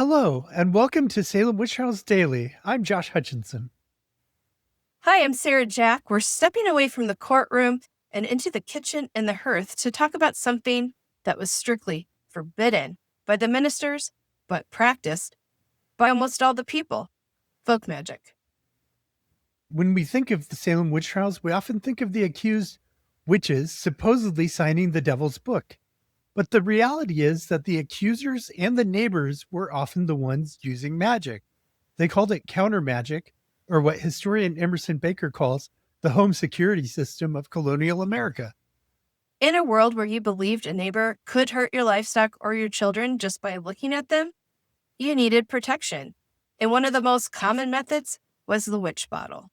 Hello, and welcome to Salem Witch Trials Daily. I'm Josh Hutchinson. Hi, I'm Sarah Jack. We're stepping away from the courtroom and into the kitchen and the hearth to talk about something that was strictly forbidden by the ministers, but practiced by almost all the people: folk magic. When we think of the Salem Witch Trials, we often think of the accused witches supposedly signing the devil's book. But the reality is that the accusers and the neighbors were often the ones using magic. They called it countermagic, or what historian Emerson Baker calls the home security system of colonial America. In a world where you believed a neighbor could hurt your livestock or your children just by looking at them, you needed protection. And one of the most common methods was the witch bottle.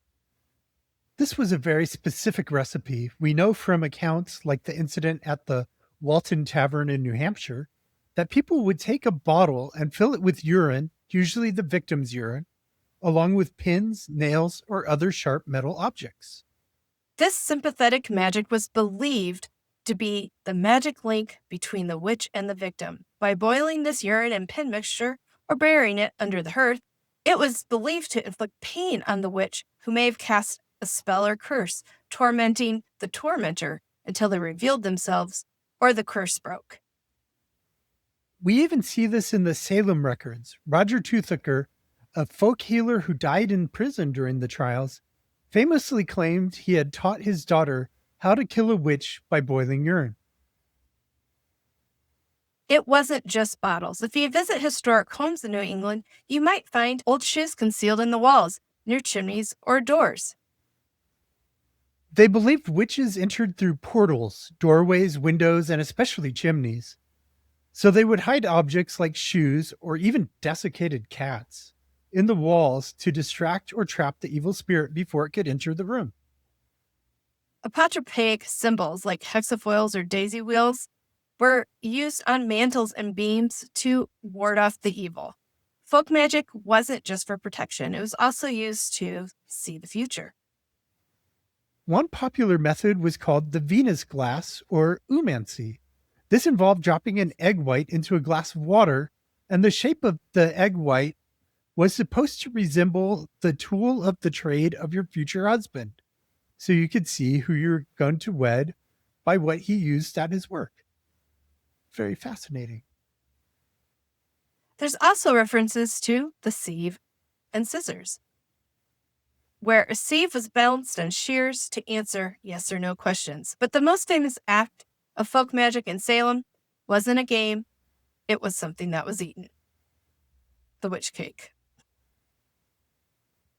This was a very specific recipe. We know from accounts like the incident at the Walton Tavern in New Hampshire that people would take a bottle and fill it with urine, usually the victim's urine, along with pins, nails, or other sharp metal objects. This sympathetic magic was believed to be the magic link between the witch and the victim. By boiling this urine and pin mixture or burying it under the hearth, it was believed to inflict pain on the witch who may have cast a spell or curse, tormenting the tormentor until they revealed themselves or the curse broke. We even see this in the Salem records. Roger Toothaker, a folk healer who died in prison during the trials, famously claimed he had taught his daughter how to kill a witch by boiling urine. It wasn't just bottles. If you visit historic homes in New England, you might find old shoes concealed in the walls, near chimneys or doors. They believed witches entered through portals, doorways, windows, and especially chimneys. So they would hide objects like shoes or even desiccated cats in the walls to distract or trap the evil spirit before it could enter the room. Apotropaic symbols like hexafoils or daisy wheels were used on mantles and beams to ward off the evil. Folk magic wasn't just for protection, it was also used to see the future. One popular method was called the Venus glass or umancy. This involved dropping an egg white into a glass of water, and the shape of the egg white was supposed to resemble the tool of the trade of your future husband, so you could see who you're going to wed by what he used at his work. Very fascinating. There's also references to the sieve and scissors, where a sieve was balanced on shears to answer yes or no questions. But the most famous act of folk magic in Salem wasn't a game, it was something that was eaten: the witch cake.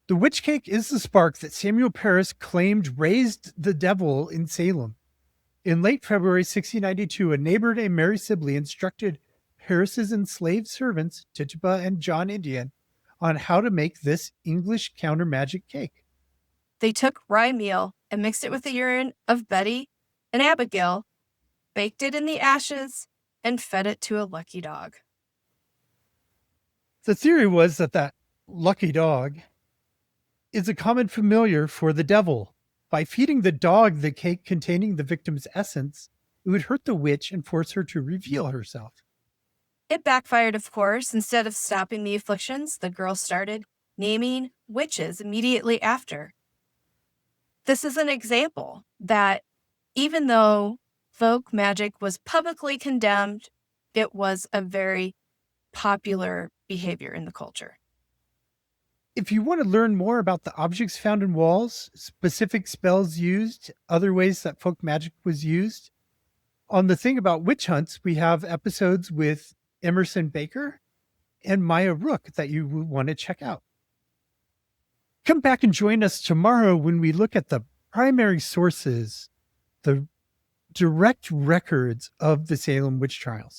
The witch cake is the spark that Samuel Parris claimed raised the devil in Salem. In late February 1692, a neighbor named Mary Sibley instructed Parris's enslaved servants, Tituba and John Indian, on how to make this English counter-magic cake. They took rye meal and mixed it with the urine of Betty and Abigail, baked it in the ashes, and fed it to a lucky dog. The theory was that lucky dog is a common familiar for the devil. By feeding the dog the cake containing the victim's essence, it would hurt the witch and force her to reveal herself. It backfired, of course. Instead of stopping the afflictions, the girl started naming witches immediately after. This is an example that even though folk magic was publicly condemned, it was a very popular behavior in the culture. If you want to learn more about the objects found in walls, specific spells used, other ways that folk magic was used, on the thing about witch hunts, we have episodes with Emerson Baker and Maya Rook that you will want to check out. Come back and join us tomorrow when we look at the primary sources, the direct records of the Salem witch trials.